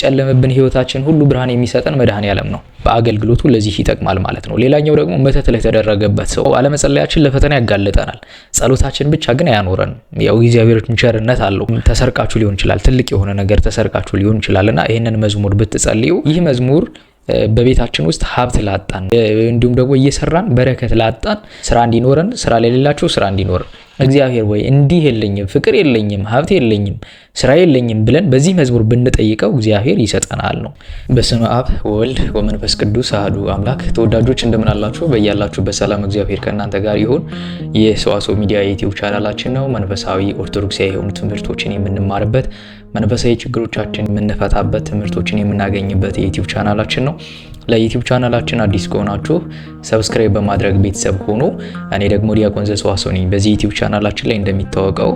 ጨለመብን ህይወታችን ሁሉ ብርሃን የሚሰጠን መድኃኔዓለም ነው። በአገልግሎቱ ለዚህ ይጠቅማል ማለት ነው። ሌላኛው ደግሞ መተት ለተደረገበት ሰው አለመጸለያችን ለፈተና ያጋልጠናል። ጸሎታችን ብቻ ግን አያኖረንም። ያው እግዚአብሔር ቸርነት አለው። ተሰርቃችሁ ሊሆን ይችላል፣ ትልቅ የሆነ ነገር ተሰርቃችሁ ሊሆን ይችላልና ይሄንን መዝሙር ብትጸልዩ ይህ መዝሙር በቤታችን ውስጥ ሀብት ላጣን እንዲሁም ደግሞ እየሰራን በረከት ላጣን ስራ እንዲኖረን፣ ስራ ለሌላችሁ ስራ እንዲኖረን እግዚአብሔር ወይ እንዲህ የለኝም፣ ፍቅር የለኝም፣ ሀብት የለኝም፣ ስራ የለኝም ብለን በዚህ መዝሙር ብንጠይቀው እግዚአብሔር ይሰጠናል ነው። በስመ አብ ወወልድ ወመንፈስ ቅዱስ አሐዱ አምላክ። ተወዳጆች እንደምን አላችሁ? በያላችሁበት ሰላም እግዚአብሔር ከእናንተ ጋር ይሁን። የሰዋስው ሚዲያ የዩቲዩብ ቻናላችን ነው። መንፈሳዊ ኦርቶዶክሳዊ የሆኑ ትምህርቶችን የምንማርበት፣ መንፈሳዊ ችግሮቻችን የምንፈታበት፣ ትምህርቶችን የምናገኝበት የዩቲዩብ ቻናላችን ነው። ለዩቲዩብ ቻናላችን አዲስ ከሆናችሁ ሰብስክራይብ በማድረግ ቤተሰብ ሆኖ እኔ ደግሞ ዲያቆን ዘሰዋስው ነኝ። በዚህ ዩቲዩብ ቻናላችን ላይ እንደሚታወቀው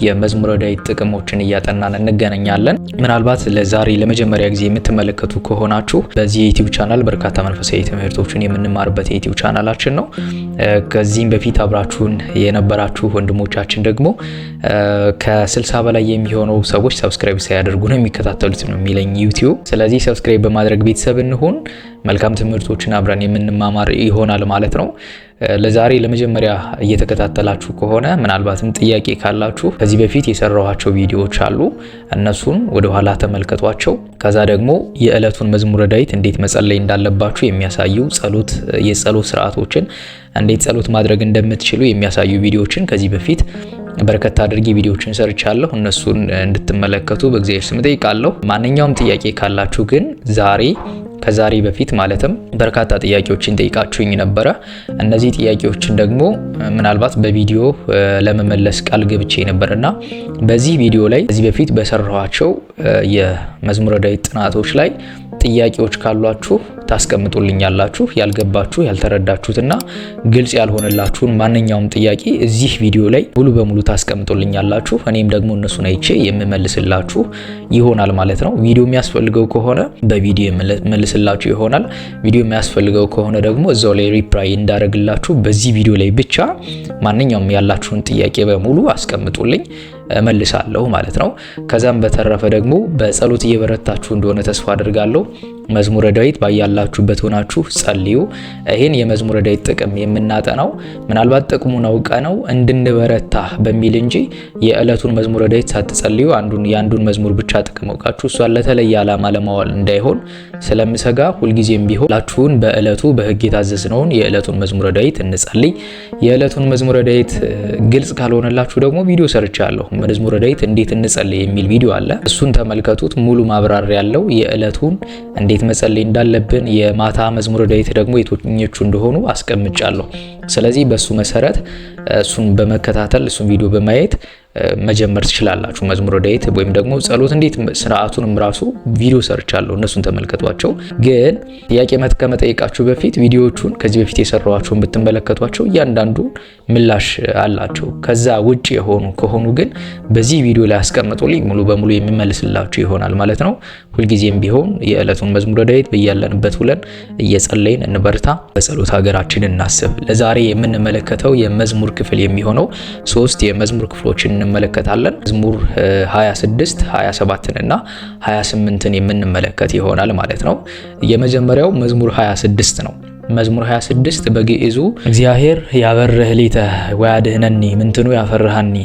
የመዝሙረ ዳዊት ጥቅሞችን እያጠናን እንገናኛለን። ምናልባት ለዛሬ ለመጀመሪያ ጊዜ የምትመለከቱ ከሆናችሁ በዚህ የዩቲዩብ ቻናል በርካታ መንፈሳዊ ትምህርቶችን የምንማርበት የዩቲዩብ ቻናላችን ነው። ከዚህም በፊት አብራችሁን የነበራችሁ ወንድሞቻችን ደግሞ ከ60 በላይ የሚሆነው ሰዎች ሰብስክራይብ ሳያደርጉ ነው የሚከታተሉት ነው የሚለኝ ዩቲዩብ። ስለዚህ ሰብስክራይብ በማድረግ ቤተሰብ እንሁን። መልካም ትምህርቶችን አብረን የምንማማር ይሆናል ማለት ነው። ለዛሬ ለመጀመሪያ እየተከታተላችሁ ከሆነ ምናልባትም ጥያቄ ካላችሁ ከዚህ በፊት የሰራኋቸው ቪዲዮዎች አሉ፣ እነሱን ወደ ኋላ ተመልከቷቸው። ከዛ ደግሞ የዕለቱን መዝሙረ ዳዊት እንዴት መጸለይ እንዳለባችሁ የሚያሳዩ የጸሎት ስርዓቶችን እንዴት ጸሎት ማድረግ እንደምትችሉ የሚያሳዩ ቪዲዮዎችን ከዚህ በፊት በርከት አድርጌ ቪዲዮዎችን ሰርቻለሁ። እነሱን እንድትመለከቱ በእግዚአብሔር ስም ጠይቃለሁ። ማንኛውም ጥያቄ ካላችሁ ግን ከዛሬ በፊት ማለትም በርካታ ጥያቄዎችን ጠይቃችሁኝ ነበረ። እነዚህ ጥያቄዎችን ደግሞ ምናልባት በቪዲዮ ለመመለስ ቃል ገብቼ ነበርና በዚህ ቪዲዮ ላይ ከዚህ በፊት በሰራኋቸው የመዝሙረ ዳዊት ጥናቶች ላይ ጥያቄዎች ካሏችሁ ታስቀምጡልኛላችሁ። ያልገባችሁ ያልተረዳችሁትና ግልጽ ያልሆነላችሁን ማንኛውም ጥያቄ እዚህ ቪዲዮ ላይ ሙሉ በሙሉ ታስቀምጡልኛላችሁ። እኔም ደግሞ እነሱን አይቼ የምመልስላችሁ ይሆናል ማለት ነው። ቪዲዮ የሚያስፈልገው ከሆነ በቪዲዮ የምመልስላችሁ ይሆናል። ቪዲዮ የሚያስፈልገው ከሆነ ደግሞ እዛው ላይ ሪፕላይ እንዳደረግላችሁ በዚህ ቪዲዮ ላይ ብቻ ማንኛውም ያላችሁን ጥያቄ በሙሉ አስቀምጡልኝ መልሳለሁ ማለት ነው። ከዛም በተረፈ ደግሞ በጸሎት እየበረታችሁ እንደሆነ ተስፋ አድርጋለሁ። መዝሙረ ዳዊት ባያላችሁበት ሆናችሁ ጸልዩ። ይሄን የመዝሙረ ዳዊት ጥቅም የምናጠናው ምናልባት ጥቅሙን አውቀነው እንድንበረታ በሚል እንጂ የዕለቱን መዝሙረ ዳዊት ሳትጸልዩ የአንዱን መዝሙር ብቻ ጥቅም አውቃችሁ እሷን ለተለየ ዓላማ ለማዋል እንዳይሆን ስለምሰጋ ሁልጊዜም ቢሆን ላችሁን በዕለቱ በሕግ የታዘዝነውን የዕለቱን መዝሙረ ዳዊት እንጸልይ። የዕለቱን መዝሙረ ዳዊት ግልጽ ካልሆነላችሁ ደግሞ ቪዲዮ ሰርቻለሁ። መዝሙረ ዳዊት እንዴት እንጸልይ የሚል ቪዲዮ አለ። እሱን ተመልከቱት። ሙሉ ማብራሪያ ያለው የዕለቱን እንዴት መጸለይ እንዳለብን የማታ መዝሙረ ዳዊት ደግሞ የትኞቹ እንደሆኑ አስቀምጫለሁ። ስለዚህ በሱ መሰረት እሱን በመከታተል እሱን ቪዲዮ በማየት መጀመር ትችላላችሁ። መዝሙረ ዳዊት ወይም ደግሞ ጸሎት እንዴት ስርዓቱንም ራሱ ቪዲዮ ሰርቻለሁ፣ እነሱን ተመልከቷቸው። ግን ጥያቄ ከመጠየቃችሁ በፊት ቪዲዮዎቹን ከዚህ በፊት የሰራኋቸውን ብትመለከቷቸው እያንዳንዱ ምላሽ አላቸው። ከዛ ውጭ የሆኑ ከሆኑ ግን በዚህ ቪዲዮ ላይ አስቀምጡልኝ፣ ሙሉ በሙሉ የሚመልስላችሁ ይሆናል ማለት ነው። ሁልጊዜም ቢሆን የዕለቱን መዝሙረ ዳዊት በያለንበት ውለን እየጸለይን እንበርታ፣ በጸሎት ሀገራችን እናስብ። ለዛሬ የምንመለከተው የመዝሙር ክፍል የሚሆነው 3 የመዝሙር ክፍሎችን እንመለከታለን። መዝሙር 26፣ 27 እና 28ን የምንመለከት ይሆናል ማለት ነው። የመጀመሪያው መዝሙር 26 ነው። መዝሙር 26 በግዕዙ እግዚአብሔር ያበርህ ሊተ ወያድህነኒ ምንትኑ ያፈርሃኒ፣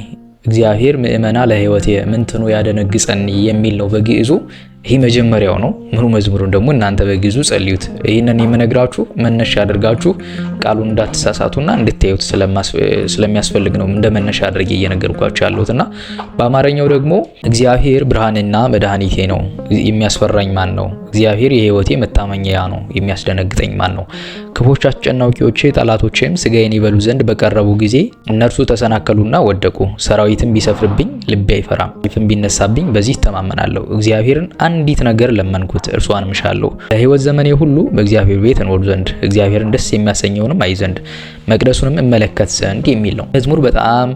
እግዚአብሔር ምእመና ለሕይወቴ ምንትኑ ያደነግጸኒ የሚል ነው በግዕዙ። ይህ መጀመሪያው ነው። ሙሉ መዝሙሩን ደግሞ እናንተ በግዕዙ ጸልዩት። ይህንን የምነግራችሁ መነሻ አድርጋችሁ ቃሉን እንዳትሳሳቱና እንድታዩት ስለሚያስፈልግ ነው እንደ መነሻ አድርጌ እየነገርኳችሁ ያለሁትና በአማርኛው ደግሞ እግዚአብሔር ብርሃንና መድኃኒቴ ነው፣ የሚያስፈራኝ ማን ነው? እግዚአብሔር የሕይወቴ መታመኛ ነው፣ የሚያስደነግጠኝ ማን ነው? ክፎች አስጨናቂዎቼ ጠላቶቼም ስጋዬን ይበሉ ዘንድ በቀረቡ ጊዜ እነርሱ ተሰናከሉና ወደቁ። ሰራዊትም ቢሰፍርብኝ ልቤ አይፈራም፣ ሰይፍም ቢነሳብኝ በዚህ እተማመናለሁ። እግዚአብሔርን አንዲት ነገር ለመንኩት፣ እርሷን እምሻለሁ፣ ለሕይወት ዘመኔ ሁሉ በእግዚአብሔር ቤት እኖር ዘንድ እግዚአብሔርን ደስ የሚያሰኘውንም አይ ዘንድ መቅደሱንም እመለከት ዘንድ የሚል ነው። መዝሙር በጣም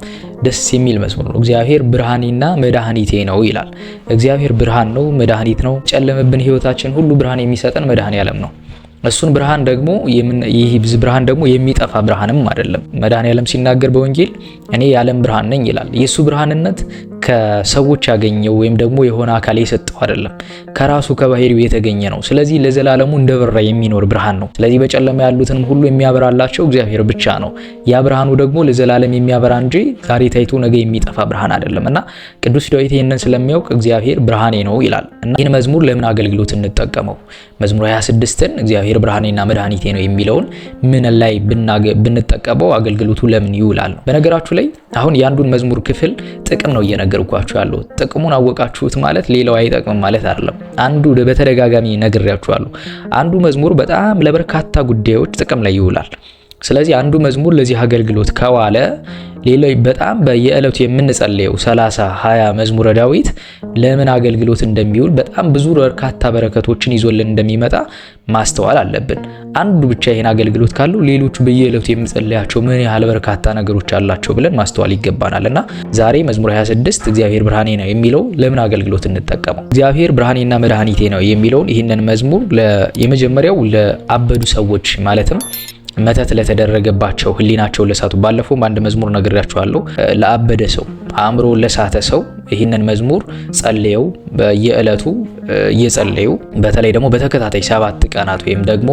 ደስ የሚል መዝሙር ነው። እግዚአብሔር ብርሃኔና መድኃኒቴ ነው ይላል። እግዚአብሔር ብርሃን ነው፣ መድኃኒት ነው። ጨለመብን ሕይወታችን ሁሉ ብርሃን የሚሰጠን መድኃኔዓለም ነው። እሱን ብርሃን ደግሞ ይህ ብርሃን ደግሞ የሚጠፋ ብርሃንም አይደለም። መድኃኔዓለም ሲናገር በወንጌል እኔ የዓለም ብርሃን ነኝ ይላል። የሱ ብርሃንነት ከሰዎች ያገኘው ወይም ደግሞ የሆነ አካል የሰጠው አይደለም፣ ከራሱ ከባህሪው የተገኘ ነው። ስለዚህ ለዘላለሙ እንደበራ የሚኖር ብርሃን ነው። ስለዚህ በጨለማ ያሉትንም ሁሉ የሚያበራላቸው እግዚአብሔር ብቻ ነው። ያ ብርሃኑ ደግሞ ለዘላለም የሚያበራ እንጂ ዛሬ ታይቶ ነገ የሚጠፋ ብርሃን አይደለም እና ቅዱስ ዳዊት ይህንን ስለሚያውቅ እግዚአብሔር ብርሃኔ ነው ይላል እና ይህን መዝሙር ለምን አገልግሎት እንጠቀመው? መዝሙር 26ን እግዚአብሔር ብርሃኔና መድኃኒቴ ነው የሚለውን ምን ላይ ብንጠቀመው አገልግሎቱ ለምን ይውላል ነው። በነገራችሁ ላይ አሁን የአንዱን መዝሙር ክፍል ጥቅም ነው እየነገርኳችሁ ያለው። ጥቅሙን አወቃችሁት ማለት ሌላው አይጠቅምም ማለት አይደለም። አንዱ በተደጋጋሚ ነግሬያችኋለሁ። አንዱ መዝሙር በጣም ለበርካታ ጉዳዮች ጥቅም ላይ ይውላል። ስለዚህ አንዱ መዝሙር ለዚህ አገልግሎት ከዋለ ሌላው በጣም በየዕለቱ የምንጸልየው 30 20 መዝሙረ ዳዊት ለምን አገልግሎት እንደሚውል በጣም ብዙ በርካታ በረከቶችን ይዞልን እንደሚመጣ ማስተዋል አለብን። አንዱ ብቻ ይሄን አገልግሎት ካለው ሌሎቹ በየዕለቱ የምንጸልያቸው ምን ያህል በርካታ ነገሮች አላቸው ብለን ማስተዋል ይገባናልና ዛሬ መዝሙር 26 እግዚአብሔር ብርሃኔ ነው የሚለው ለምን አገልግሎት እንጠቀመው? እግዚአብሔር ብርሃኔና መድኃኒቴ ነው የሚለውን ይህንን መዝሙር የመጀመሪያው ለአበዱ ሰዎች ማለትም መተት ለተደረገባቸው ህሊናቸው ለሳቱ፣ ባለፈው አንድ መዝሙር ነግሬያችኋለሁ። ለአበደ ሰው አእምሮ ለሳተ ሰው ይህንን መዝሙር ጸልየው በየዕለቱ እየጸለዩ በተለይ ደግሞ በተከታታይ 7 ቀናት ወይም ደግሞ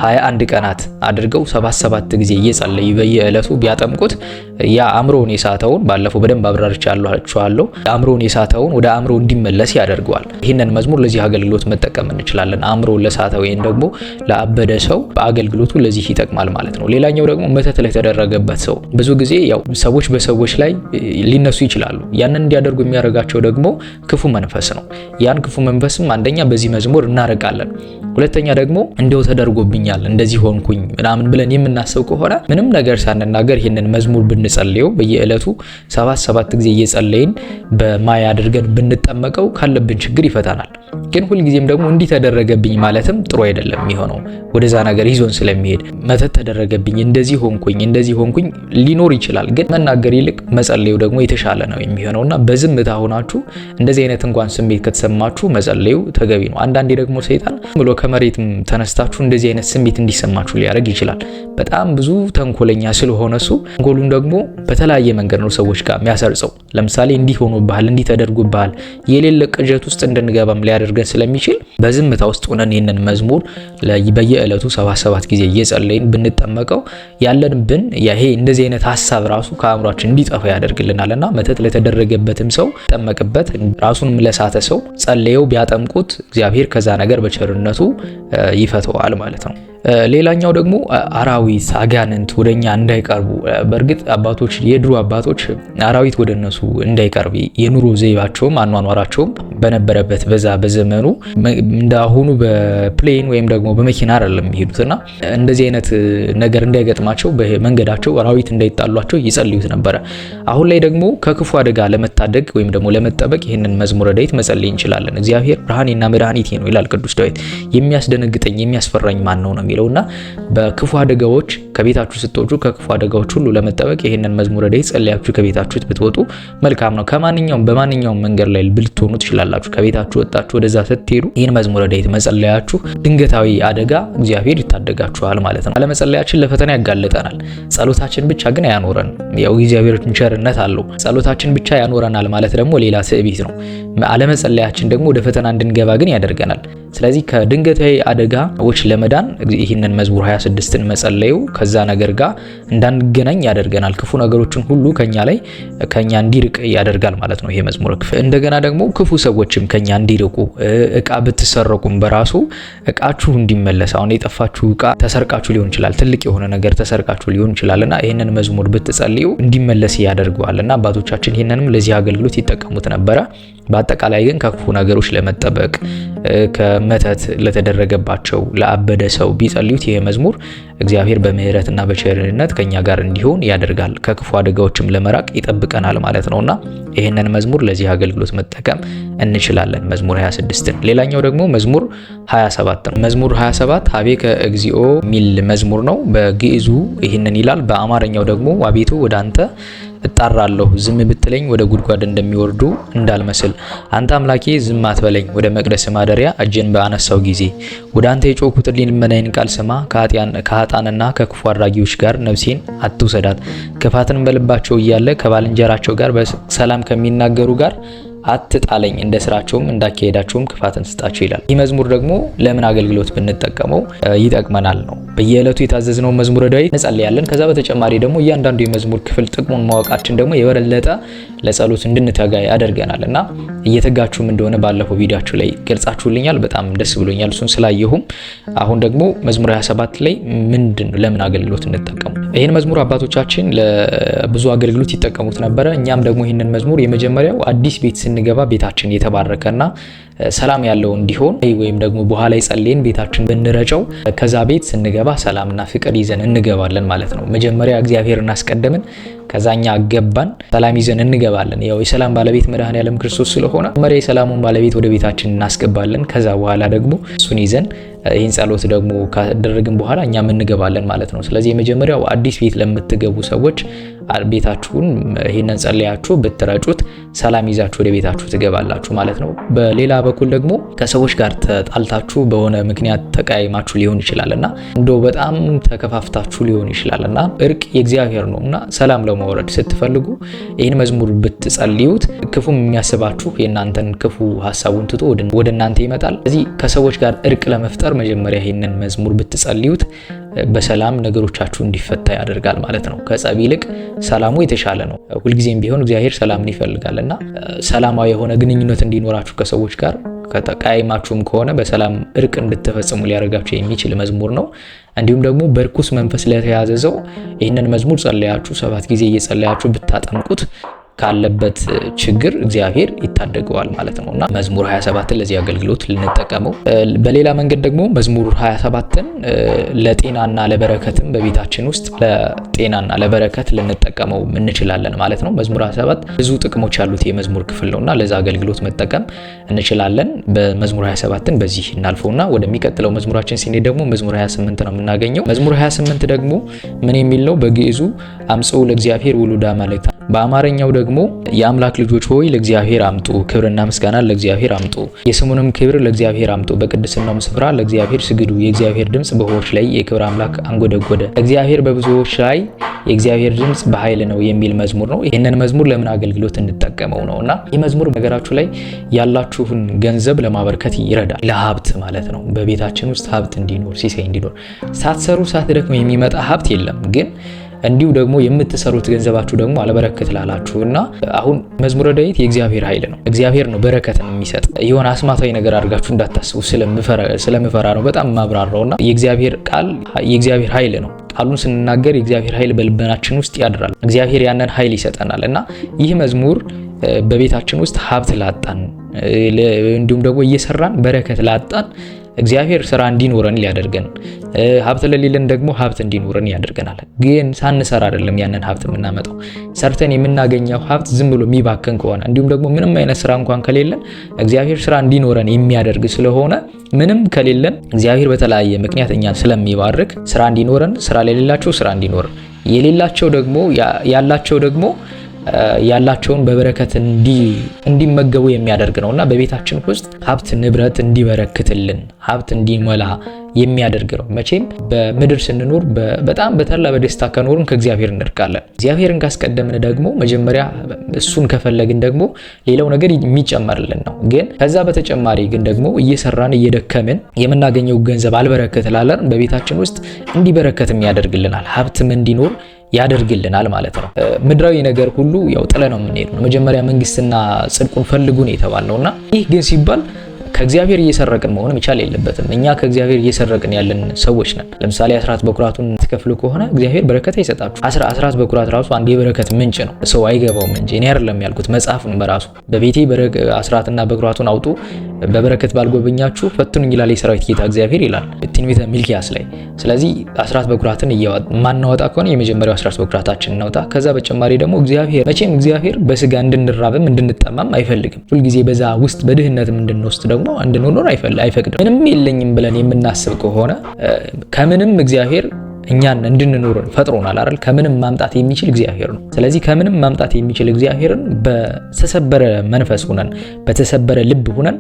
21 ቀናት አድርገው 7 ጊዜ እየጸለዩ በየዕለቱ ቢያጠምቁት ያ አእምሮን የሳተውን ባለፈው በደንብ አብራርቻለሁ። አእምሮን የሳተውን ወደ አእምሮ እንዲመለስ ያደርገዋል። ይህንን መዝሙር ለዚህ አገልግሎት መጠቀም እንችላለን። አእምሮን ለሳተ ወይም ደግሞ ለአበደ ሰው በአገልግሎቱ ለዚህ ይጠቅማል ማለት ነው። ሌላኛው ደግሞ መተት ለተደረገበት ሰው ብዙ ጊዜ ያው ሰዎች በሰዎች ላይ ሊነሱ ይችላሉ። ያንን እንዲያደርጉ የሚያደርጋቸው ደግሞ ክፉ መንፈስ ነው። ያን ክፉ መንፈስም አንደኛ በዚህ መዝሙር እናረቃለን። ሁለተኛ ደግሞ እንደው ተደርጎብኛል እንደዚህ ሆንኩኝ ምናምን ብለን የምናስብ ከሆነ ምንም ነገር ሳንናገር ይህንን መዝሙር ብንጸልየው በየዕለቱ 7 ጊዜ እየጸለይን በማያ አድርገን ብንጠመቀው ካለብን ችግር ይፈታናል። ግን ሁልጊዜም ደግሞ እንዲህ ተደረገብኝ ማለትም ጥሩ አይደለም የሚሆነው ወደዛ ነገር ይዞን ስለሚሄድ መተት ተደረገብኝ እንደዚህ ሆንኩኝ ሊኖር ይችላል። ግን መናገር ይልቅ መጸለዩ ደግሞ የተሻለ ነው የሚሆነውና በዝምታ ሆናችሁ እንደዚህ አይነት እንኳን ስሜት ከተሰማችሁ መጸለዩ ተገቢ ነው። አንዳንዴ ደግሞ ሰይጣን ብሎ ከመሬት ተነስታችሁ እንደዚህ አይነት ስሜት እንዲሰማችሁ ሊያደርግ ይችላል። በጣም ብዙ ተንኮለኛ ስለሆነ እሱ ተንኮሉን ደግሞ በተለያየ መንገድ ነው ሰዎች ጋር የሚያሰርጸው። ለምሳሌ እንዲህ ሆኖብሃል፣ እንዲህ ተደርጎብሃል የሌለ ቅዠት ውስጥ እንድንገባም ሊያደርገን ስለሚችል በዝምታ ውስጥ ሆነን ይህንን መዝሙር በየዕለቱ 7 ጊዜ እየጸለይን ብንጠመቀው ያለንብን ይሄ እንደዚህ አይነት ሐሳብ ራሱ ከአእምሯችን እንዲጠፋ ያደርግልናልና መተት ለተደረገበትም ሰው ጠመቅበት፣ ራሱንም ለሳተ ሰው ጸልየው ቢያጠምቁት እግዚአብሔር ከዛ ነገር በቸርነቱ ይፈተዋል ማለት ነው። ሌላኛው ደግሞ አራዊት አጋንንት ወደኛ እንዳይቀርቡ፣ በእርግጥ አባቶች የድሮ አባቶች አራዊት ወደ እነሱ እንዳይቀርብ የኑሮ ዘይቤያቸውም አኗኗራቸውም በነበረበት በዛ በዘመኑ እንዳሁኑ በፕሌን ወይም ደግሞ በመኪና አይደለም የሚሄዱትና እንደዚህ አይነት ነገር እንዳይገጥማቸው በመንገዳቸው አራዊት እንዳይጣሏቸው ይጸልዩት ነበረ። አሁን ላይ ደግሞ ከክፉ አደጋ ለመታደግ ወይም ደግሞ ለመጠበቅ ይህንን መዝሙረ ዳዊት መጸለይ እንችላለን። እግዚአብሔር ብርሃኔና መድኃኒቴ ነው ይላል ቅዱስ ዳዊት። የሚያስደነግጠኝ የሚያስፈራኝ ማን ነው የሚለውና በክፉ አደጋዎች ከቤታችሁ ስትወጡ ከክፉ አደጋዎች ሁሉ ለመጠበቅ ይሄንን መዝሙረ ዳዊት ጸልያችሁ ከቤታችሁ ብትወጡ መልካም ነው። በማንኛውም መንገድ ላይ ብልትሆኑ ትችላላችሁ። ከቤታችሁ ወጣችሁ ወደዛ ስትሄዱ ይሄን መዝሙረ ዳዊት መጸለያችሁ ድንገታዊ አደጋ እግዚአብሔር ይታደጋችኋል ማለት ነው። አለመጸለያችን ለፈተና ያጋልጠናል። ጸሎታችን ብቻ ግን አያኖረን። ያው እግዚአብሔር ቸርነት አለው። ጸሎታችን ብቻ ያኖረናል ማለት ደግሞ ሌላ ትዕቢት ነው። አለመጸለያችን ደግሞ ወደ ፈተና እንድንገባ ግን ያደርገናል። ስለዚህ ከድንገታዊ አደጋዎች ለመዳን ይህንን መዝሙር 26ን መጸለዩ ከዛ ነገር ጋር እንዳንገናኝ ያደርገናል። ክፉ ነገሮችን ሁሉ ከኛ እንዲርቅ ያደርጋል ማለት ነው ይሄ መዝሙር ክፍል። እንደገና ደግሞ ክፉ ሰዎችም ከኛ እንዲርቁ፣ እቃ ብትሰረቁም በራሱ እቃችሁ እንዲመለስ፣ አሁን የጠፋችሁ እቃ ተሰርቃችሁ ሊሆን ይችላል፣ ትልቅ የሆነ ነገር ተሰርቃችሁ ሊሆን ይችላልና ይህንን መዝሙር ብትጸልዩ እንዲመለስ ያደርገዋልና አባቶቻችን ይህንንም ለዚህ አገልግሎት ይጠቀሙት ነበረ። በአጠቃላይ ግን ከክፉ ነገሮች ለመጠበቅ ከመተት ለተደረገባቸው ለአበደ ሰው ቢጸልዩት ይሄ መዝሙር እግዚአብሔር በምህረትና በቸርነት ከኛ ጋር እንዲሆን ያደርጋል። ከክፉ አደጋዎችም ለመራቅ ይጠብቀናል ማለት ነውና ይሄንን መዝሙር ለዚህ አገልግሎት መጠቀም እንችላለን። መዝሙር 26ን። ሌላኛው ደግሞ መዝሙር 27 ነው። መዝሙር 27 ሀቤከ እግዚኦ ሚል መዝሙር ነው። በግዕዙ ይህንን ይላል። በአማርኛው ደግሞ አቤቱ ወደ አንተ እጣራለሁ ዝም ብትለኝ ወደ ጉድጓድ እንደሚወርዱ እንዳልመስል። አንተ አምላኬ ዝም አትበለኝ፣ ወደ መቅደስ ማደሪያ እጄን በአነሳው ጊዜ። ወደ አንተ የጮኩትን ልመናዬን ቃል ስማ። ከኃጥአንና ከክፉ አድራጊዎች ጋር ነፍሴን አትውሰዳት። ክፋትን በልባቸው እያለ ከባልንጀራቸው ጋር በሰላም ከሚናገሩ ጋር አትጣለኝ፣ እንደ ስራቸውም እንዳካሄዳቸውም ክፋትን ስጣቸው ይላል። ይህ መዝሙር ደግሞ ለምን አገልግሎት ብንጠቀመው ይጠቅመናል ነው። በየዕለቱ የታዘዝነው መዝሙረ ዳዊት እንጸልያለን። ከዛ በተጨማሪ ደግሞ እያንዳንዱ የመዝሙር ክፍል ጥቅሙን ማወቃችን ደግሞ የበለጠ ለጸሎት እንድንተጋ ያደርገናል እና እየተጋችሁም እንደሆነ ባለፈው ቪዲዮአችሁ ላይ ገልጻችሁልኛል። በጣም ደስ ብሎኛል እሱን ስላየሁም። አሁን ደግሞ መዝሙር 27 ላይ ምንድን ነው ለምን አገልግሎት እንጠቀሙ? ይህን መዝሙር አባቶቻችን ለብዙ አገልግሎት ይጠቀሙት ነበረ። እኛም ደግሞ ይህንን መዝሙር የመጀመሪያው አዲስ ቤት ስንገባ ቤታችን የተባረከና ሰላም ያለው እንዲሆን ወይም ደግሞ በኋላ ጸልየን ቤታችን ብንረጨው ከዛ ቤት ስንገባ ሰላምና ፍቅር ይዘን እንገባለን ማለት ነው። መጀመሪያ እግዚአብሔር እናስቀደምን፣ ከዛኛ ገባን ሰላም ይዘን እንገባለን። ያው የሰላም ባለቤት መድኃኔዓለም ክርስቶስ ስለሆነ መጀመሪያ የሰላሙን ባለቤት ወደ ቤታችን እናስገባለን። ከዛ በኋላ ደግሞ እሱን ይዘን ይህን ጸሎት ደግሞ ካደረግን በኋላ እኛም እንገባለን ማለት ነው። ስለዚህ የመጀመሪያው አዲስ ቤት ለምትገቡ ሰዎች ቤታችሁን ይሄንን ጸልያችሁ ብትረጩት ሰላም ይዛችሁ ወደ ቤታችሁ ትገባላችሁ ማለት ነው። በሌላ በኩል ደግሞ ከሰዎች ጋር ተጣልታችሁ በሆነ ምክንያት ተቀያይማችሁ ሊሆን ይችላልና እንደው በጣም ተከፋፍታችሁ ሊሆን ይችላልና እርቅ የእግዚአብሔር ነውና ሰላም ለማውረድ ስትፈልጉ ይህን መዝሙር ብትጸልዩት ክፉም የሚያስባችሁ የእናንተን ክፉ ሐሳቡን ትቶ ወደ እናንተ ይመጣል። ስለዚህ ከሰዎች ጋር እርቅ ለመፍጠር መጀመሪያ ይህንን መዝሙር ብትጸልዩት በሰላም ነገሮቻችሁ እንዲፈታ ያደርጋል ማለት ነው። ከጸብ ይልቅ ሰላሙ የተሻለ ነው። ሁልጊዜም ቢሆን እግዚአብሔር ሰላምን ይፈልጋልና ሰላማዊ የሆነ ግንኙነት እንዲኖራችሁ ከሰዎች ጋር ከተቃይማችሁም ከሆነ በሰላም እርቅ እንድትፈጽሙ ሊያደርጋችሁ የሚችል መዝሙር ነው። እንዲሁም ደግሞ በርኩስ መንፈስ ለተያዘ ሰው ይህንን መዝሙር ጸልያችሁ 7 ጊዜ እየጸለያችሁ ብታጠምቁት ካለበት ችግር እግዚአብሔር ይታደገዋል ማለት ነውና መዝሙር 27ን ለዚህ አገልግሎት ልንጠቀመው። በሌላ መንገድ ደግሞ መዝሙር 27ን ለጤናና ለበረከትም በቤታችን ውስጥ ለጤናና ለበረከት ልንጠቀመው እንችላለን ማለት ነው። መዝሙር 27 ብዙ ጥቅሞች ያሉት የመዝሙር ክፍል ነውና ለዛ አገልግሎት መጠቀም እንችላለን። በመዝሙር 27ን በዚህ እናልፈውና ወደሚቀጥለው መዝሙራችን ሲኔ ደግሞ መዝሙር 28 ነው የምናገኘው። መዝሙር 28 ደግሞ ምን የሚል ነው? በግዕዙ አምጽኡ ለእግዚአብሔር ውሉደ አማልክት፣ በአማርኛው ደግሞ የአምላክ ልጆች ሆይ ለእግዚአብሔር አምጡ፣ ክብርና ምስጋና ለእግዚአብሔር አምጡ፣ የስሙንም ክብር ለእግዚአብሔር አምጡ፣ በቅድስናውም ስፍራ ለእግዚአብሔር ስግዱ። የእግዚአብሔር ድምጽ በውኆች ላይ የክብር አምላክ አንጎደጎደ፣ እግዚአብሔር በብዙዎች ላይ የእግዚአብሔር ድምጽ በኃይል ነው የሚል መዝሙር ነው። ይህንን መዝሙር ለምን አገልግሎት እንጠቀመው ነውና ይህ መዝሙር ነገራችሁ ላይ ያላችሁን ገንዘብ ለማበርከት ይረዳል። ለሀብት ማለት ነው። በቤታችን ውስጥ ሀብት እንዲኖር፣ ሲሳይ እንዲኖር፣ ሳትሰሩ ሳትደክሙ የሚመጣ ሀብት የለም ግን እንዲሁ ደግሞ የምትሰሩት ገንዘባችሁ ደግሞ አለበረከት ላላችሁና አሁን መዝሙረ ዳዊት የእግዚአብሔር ኃይል ነው። እግዚአብሔር ነው በረከትን የሚሰጥ። የሆነ አስማታዊ ነገር አድርጋችሁ እንዳታስቡ ስለምፈራ ነው በጣም ማብራራውና የእግዚአብሔር ቃል የእግዚአብሔር ኃይል ነው። ቃሉን ስንናገር የእግዚአብሔር ኃይል በልበናችን ውስጥ ያድራል። እግዚአብሔር ያንን ኃይል ይሰጠናል እና ይህ መዝሙር በቤታችን ውስጥ ሀብት ላጣን እንዲሁም ደግሞ እየሰራን በረከት ላጣን እግዚአብሔር ስራ እንዲኖረን ሊያደርገን፣ ሀብት ለሌለን ደግሞ ሀብት እንዲኖረን ያደርገናል። ግን ሳንሰራ አይደለም ያንን ሀብት የምናመጣው። ሰርተን የምናገኘው ሀብት ዝም ብሎ የሚባከን ከሆነ እንዲሁም ደግሞ ምንም አይነት ስራ እንኳን ከሌለን እግዚአብሔር ስራ እንዲኖረን የሚያደርግ ስለሆነ ምንም ከሌለን እግዚአብሔር በተለያየ ምክንያት እኛን ስለሚባርክ ስራ እንዲኖረን፣ ስራ ለሌላቸው ስራ እንዲኖረን፣ የሌላቸው ደግሞ ያላቸው ደግሞ ያላቸውን በበረከት እንዲመገቡ የሚያደርግ ነውና በቤታችን ውስጥ ሀብት ንብረት እንዲበረክትልን ሀብት እንዲሞላ የሚያደርግ ነው። መቼም በምድር ስንኖር በጣም በተላ በደስታ ከኖርን ከእግዚአብሔር እንርቃለን። እግዚአብሔርን ካስቀደምን ደግሞ መጀመሪያ እሱን ከፈለግን ደግሞ ሌላው ነገር የሚጨመርልን ነው። ግን ከዛ በተጨማሪ ግን ደግሞ እየሰራን እየደከምን የምናገኘው ገንዘብ አልበረከት ላለን በቤታችን ውስጥ እንዲበረከትም ያደርግልናል፣ ሀብትም እንዲኖር ያደርግልናል ማለት ነው። ምድራዊ ነገር ሁሉ ያው ጥለ ነው የምንሄድ ነው። መጀመሪያ መንግስትና ጽድቁን ፈልጉ ነው የተባልነውና ይህ ግን ሲባል ከእግዚአብሔር እየሰረቅን መሆን መቻል የለበትም። እኛ ከእግዚአብሔር እየሰረቅን ያለን ሰዎች ነን። ለምሳሌ አስራት በኩራቱን ትከፍሉ ከሆነ እግዚአብሔር በረከት ይሰጣችሁ። አስራት በኩራት ራሱ አንድ የበረከት ምንጭ ነው። ሰው አይገባውም እንጂ እኔ አይደለም ያልኩት፣ መጽሐፍን በራሱ በቤቴ አስራትና በኩራቱን አውጡ በበረከት ባልጎበኛችሁ ፈትኑኝ ይላል የሰራዊት ጌታ እግዚአብሔር ይላል ትንቢተ ሚልክያስ ላይ። ስለዚህ አስራት በኩራትን ማናወጣ ከሆነ የመጀመሪያው አስራት በኩራታችን እናውጣ። ከዛ በተጨማሪ ደግሞ እግዚአብሔር በስጋ እንድንራብም እንድንጠማም አይፈልግም። ሁልጊዜ በዛ ውስጥ በድህነትም እንድንወስድ ደግሞ እንድንኖር አይፈቅድም። ምንም የለኝም ብለን የምናስብ ከሆነ ከምንም እግዚአብሔር እኛን እንድንኖር ፈጥሮናል አይደል? ከምንም ማምጣት የሚችል እግዚአብሔር ነው። ስለዚህ ከምንም ማምጣት የሚችል እግዚአብሔርን በተሰበረ መንፈስ ሆነን በተሰበረ ልብ ሆነን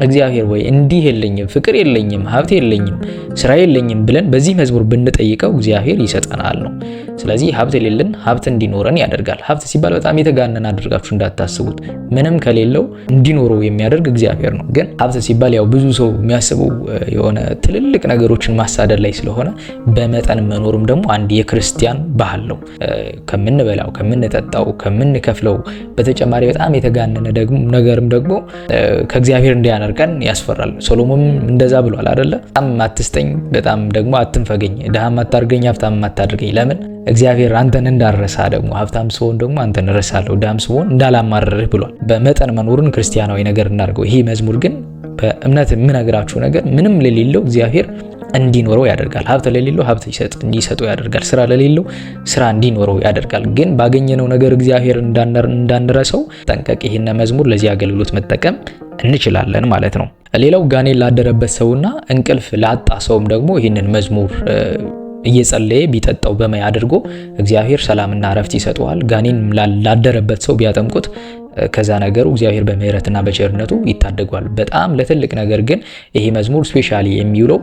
እግዚአብሔር ወይ እንዲህ የለኝም፣ ፍቅር የለኝም፣ ሀብት የለኝም፣ ስራ የለኝም ብለን በዚህ መዝሙር ብንጠይቀው እግዚአብሔር ይሰጠናል ነው። ስለዚህ ሀብት የሌለን ሀብት እንዲኖረን ያደርጋል። ሀብት ሲባል በጣም የተጋነነ አድርጋችሁ እንዳታስቡት። ምንም ከሌለው እንዲኖረው የሚያደርግ እግዚአብሔር ነው። ግን ሀብት ሲባል ያው ብዙ ሰው የሚያስበው የሆነ ትልልቅ ነገሮችን ማሳደድ ላይ ስለሆነ በመጠን መኖርም ደግሞ አንድ የክርስቲያን ባህል ነው። ከምንበላው፣ ከምንጠጣው፣ ከምንከፍለው በተጨማሪ በጣም የተጋነነ ነገርም ደግሞ ከእግዚአብሔር እንዲያነርቀን ያስፈራል። ሶሎሞን እንደዛ ብሏል አይደለ? በጣም አትስጠኝ፣ በጣም ደግሞ አትንፈገኝ፣ ድሃም አታርገኝ፣ ሀብታም አታድርገኝ። ለምን? እግዚአብሔር አንተን እንዳረሳ ደግሞ ሀብታም ስሆን ደግሞ አንተን እረሳለሁ፣ ድሃም ስሆን እንዳላማረርህ ብሏል። በመጠን መኖርን ክርስቲያናዊ ነገር እናድርገው። ይህ መዝሙር ግን በእምነት የምነግራችሁ ነገር ምንም ለሌለው እግዚአብሔር እንዲኖረው ያደርጋል። ሀብት ለሌለው ሀብት እንዲሰጠው ያደርጋል። ስራ ለሌለው ስራ እንዲኖረው ያደርጋል። ግን ባገኘነው ነገር እግዚአብሔር እንዳንረሳው ጠንቀቅ። ይህን መዝሙር ለዚህ አገልግሎት መጠቀም እንችላለን ማለት ነው። ሌላው ጋኔን ላደረበት ሰውና እንቅልፍ ላጣ ሰውም ደግሞ ይህንን መዝሙር እየጸለየ ቢጠጣው በማይ አድርጎ እግዚአብሔር ሰላምና እረፍት ይሰጠዋል። ጋኔን ላደረበት ሰው ቢያጠምቁት ከዛ ነገሩ እግዚአብሔር በምህረትና በቸርነቱ ይታደጓል። በጣም ለትልቅ ነገር ግን ይሄ መዝሙር ስፔሻሊ የሚውለው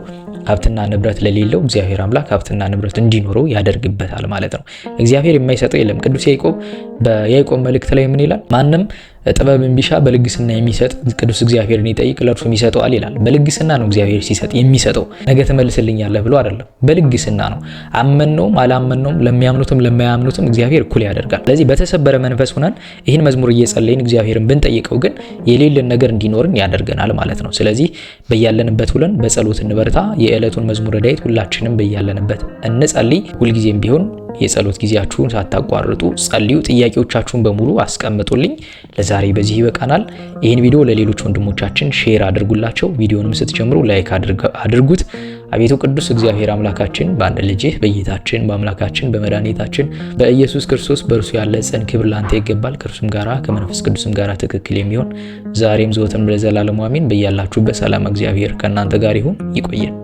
ሀብትና ንብረት ለሌለው እግዚአብሔር አምላክ ሀብትና ንብረት እንዲኖረው ያደርግበታል ማለት ነው። እግዚአብሔር የማይሰጠው የለም። ቅዱስ ያዕቆብ በያዕቆብ መልእክት ላይ ምን ይላል? ማንም ጥበብን ቢሻ በልግስና የሚሰጥ ቅዱስ እግዚአብሔርን ይጠይቅ ለእርሱም ይሰጠዋል ይላል። በልግስና ነው እግዚአብሔር ሲሰጥ የሚሰጠው። ነገ ትመልስልኛለህ ብሎ አይደለም፣ በልግስና ነው። አመነውም አላመነውም ለሚያምኑትም ለማያምኑትም እግዚአብሔር እኩል ያደርጋል። ስለዚህ በተሰበረ መንፈስ ሆነን ይህን መዝሙር እየጸለይን እግዚአብሔርን ብንጠይቀው ግን የሌለን ነገር እንዲኖርን ያደርገናል ማለት ነው። ስለዚህ በያለንበት ሁለን በጸሎት እንበርታ። የዕለቱን መዝሙረ ዳዊት ሁላችንም በያለንበት እንጸልይ። ሁልጊዜም ቢሆን የጸሎት ጊዜያችሁን ሳታቋርጡ ጸልዩ። ጥያቄዎቻችሁን በሙሉ አስቀምጡልኝ። ለዛሬ በዚህ ይበቃናል። ይህን ቪዲዮ ለሌሎች ወንድሞቻችን ሼር አድርጉላቸው። ቪዲዮንም ስትጀምሩ ላይክ አድርጉት። አቤቱ ቅዱስ እግዚአብሔር አምላካችን በአንድ ልጅህ በጌታችን በአምላካችን በመድኃኒታችን በኢየሱስ ክርስቶስ በእርሱ ያለ ጽን ክብር ላንተ ይገባል። ከእርሱም ጋራ ከመንፈስ ቅዱስም ጋራ ትክክል የሚሆን ዛሬም ዘወትርም ለዘላለሙ አሜን። በያላችሁበት ሰላም እግዚአብሔር ከእናንተ ጋር ይሁን። ይቆየን።